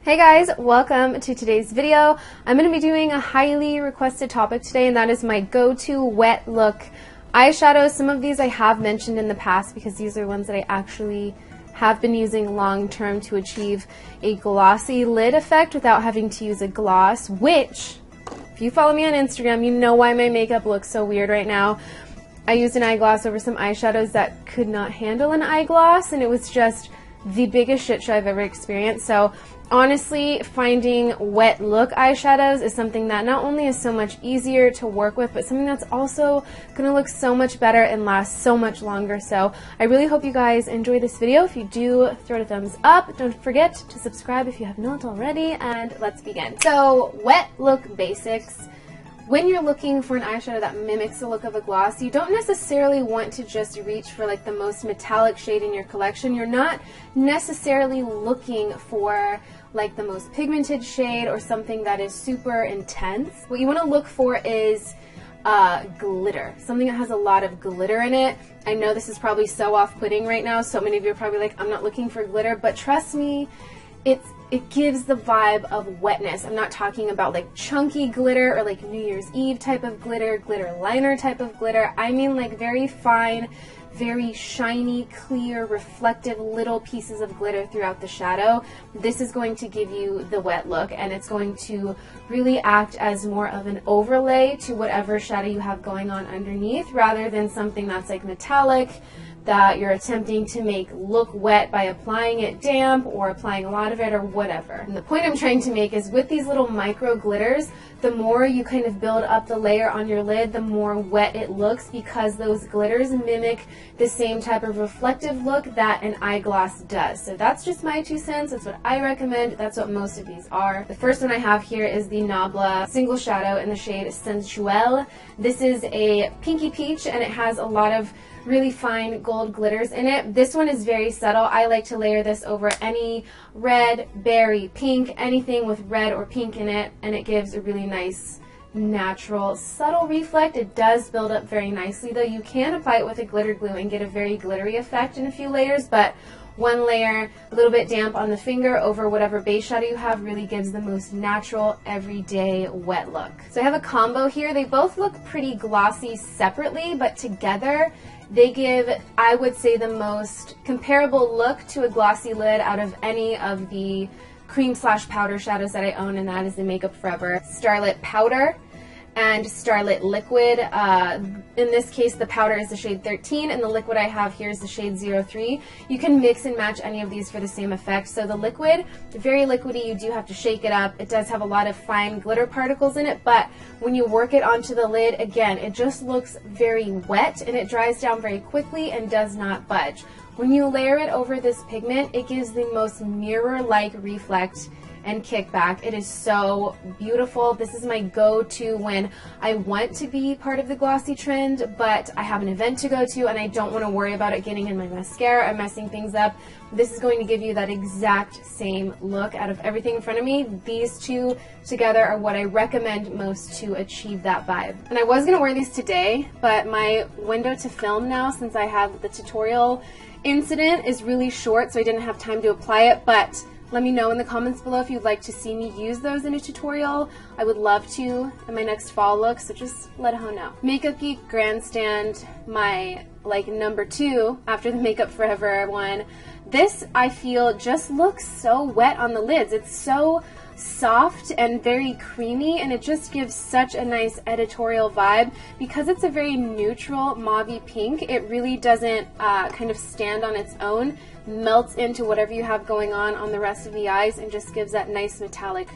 Hey guys, welcome to today's video. I'm going to be doing a highly requested topic today, and that is my go-to wet look eyeshadows. Some of these I have mentioned in the past because these are ones that I actually have been using long term to achieve a glossy lid effect without having to use a gloss, which, if you follow me on Instagram, you know why my makeup looks so weird right now. I used an eye gloss over some eyeshadows that could not handle an eye gloss, and it was just the biggest shit show I've ever experienced. So honestly, finding wet look eyeshadows is something that not only is so much easier to work with, but something that's also going to look so much better and last so much longer. So I really hope you guys enjoy this video. If you do, throw it a thumbs up. Don't forget to subscribe if you have not already, and let's begin. So, wet look basics. When you're looking for an eyeshadow that mimics the look of a gloss, you don't necessarily want to just reach for like the most metallic shade in your collection. You're not necessarily looking for like the most pigmented shade or something that is super intense. What you want to look for is glitter, something that has a lot of glitter in it. I know this is probably so off-putting right now. So many of you are probably like, I'm not looking for glitter, but trust me, it gives the vibe of wetness. I'm not talking about like chunky glitter or like New Year's Eve type of glitter, glitter liner type of glitter. I mean like very fine, very shiny, clear, reflective little pieces of glitter throughout the shadow. This is going to give you the wet look, and it's going to really act as more of an overlay to whatever shadow you have going on underneath, rather than something that's like metallic that you're attempting to make look wet by applying it damp or applying a lot of it or whatever. And the point I'm trying to make is with these little micro glitters, the more you kind of build up the layer on your lid, the more wet it looks, because those glitters mimic the same type of reflective look that an eyeglass does. So that's just my 2 cents. That's what I recommend. That's what most of these are. The first one I have here is the Nabla single shadow in the shade Sensuelle. This is a pinky peach, and it has a lot of really fine gold glitters in it. This one is very subtle. I like to layer this over any red, berry, pink, anything with red or pink in it, and it gives a really nice natural subtle reflect. It does build up very nicely, though. You can apply it with a glitter glue and get a very glittery effect in a few layers, but one layer, a little bit damp on the finger over whatever base shadow you have, really gives the most natural, everyday wet look. So I have a combo here. They both look pretty glossy separately, but together they give, I would say, the most comparable look to a glossy lid out of any of the cream slash powder shadows that I own, and that is the Makeup Forever Starlit Powder and Starlit Liquid. In this case, the powder is the shade 13, and the liquid I have here is the shade 03. You can mix and match any of these for the same effect. So the liquid, very liquidy, you do have to shake it up. It does have a lot of fine glitter particles in it, but when you work it onto the lid, again, it just looks very wet, and it dries down very quickly and does not budge. When you layer it over this pigment, it gives the most mirror-like reflect and kickback. It is so beautiful. This is my go-to when I want to be part of the glossy trend, but I have an event to go to and I don't want to worry about it getting in my mascara or messing things up. This is going to give you that exact same look out of everything in front of me. These two together are what I recommend most to achieve that vibe. And I was going to wear these today, but my window to film now, since I have the tutorial incident, is really short, so I didn't have time to apply it. But let me know in the comments below if you'd like to see me use those in a tutorial. I would love to in my next fall look, so just let her know. Makeup Geek Grandstand, my like number 2 after the Makeup Forever one. This, I feel, just looks so wet on the lids. It's so soft and very creamy, and it just gives such a nice editorial vibe. Because it's a very neutral mauvey pink, it really doesn't kind of stand on its own, melts into whatever you have going on the rest of the eyes, and just gives that nice metallic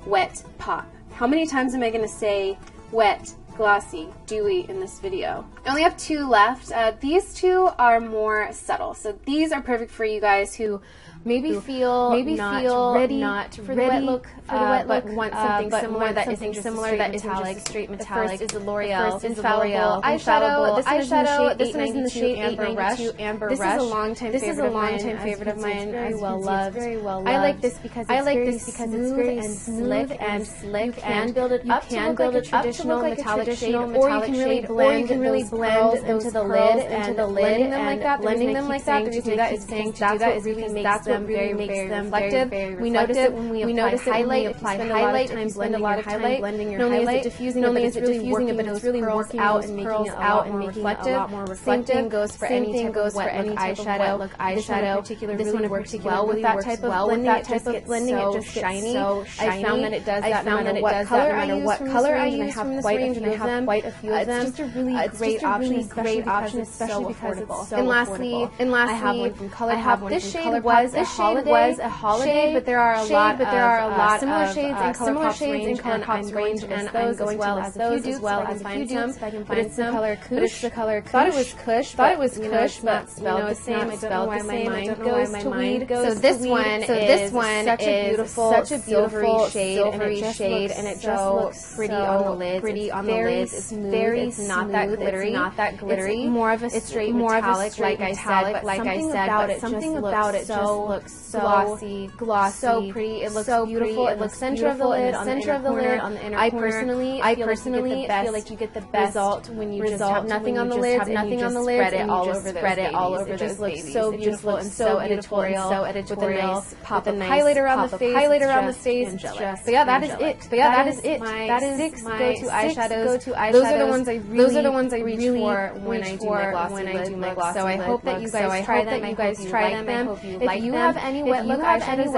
wet pop. How many times am I going to say wet, glossy, dewy in this video? I only have 2 left. These 2 are more subtle, so these are perfect for you guys who maybe feel not ready for the wet look, but want something similar that isn't just a straight metallic. The first is the L'Oreal Infallible eyeshadow. This one is in the shade 892 Amber Rush. This is a longtime favorite of mine. I like this because it's very smooth and slick. You can build it up to look like a traditional metallic shade, or you can really blend into the lid and blending them like that. The reason that is because that's what really makes them really makes them reflective. We notice it when we apply highlight. We spend a lot of time blending your highlight. Not only is it diffusing it, but it's really working out and making it a lot more reflective. Same thing goes for any type of wet look eyeshadow. This one works well with that type of blending. It just gets so shiny. I found that it does that no matter what color I use from this range, and I have quite a few of them. It's just a really great option, especially because it's so affordable. And lastly, I have one from Color. This shade was a holiday, but there are a lot of similar shades in ColourPop's range, and I'm going to list those as well as find some. But it's the color Kush. Thought it was Kush, but it's not spelled the same. I don't know why my mind goes to weed. So this one is such a beautiful shade, and it just looks pretty on the lids. It's very it's not that glittery. It's more of a straight metallic, like I said. Something about it just looks so glossy, so pretty. It looks so beautiful. It looks center of the lid, on the inner corner. I personally feel like you get the best result when you just have nothing on the lids, and you just spread it all over those babies. It just looks so beautiful and so editorial, with a nice pop of highlighter on the face. But yeah, that is it. That is my 6 go-to eyeshadows. Those are the ones I reach for when I do my glossy lid. So I hope that you guys try them. If you have any wet look eyeshadows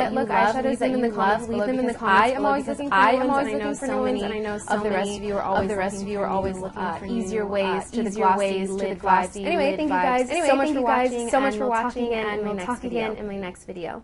that you love, leave them in the comments. I am always looking for new ones, and I know so many of you are always looking for easier ways to the glossy. Anyway, thank you guys so much for watching, and we'll talk again in my next video.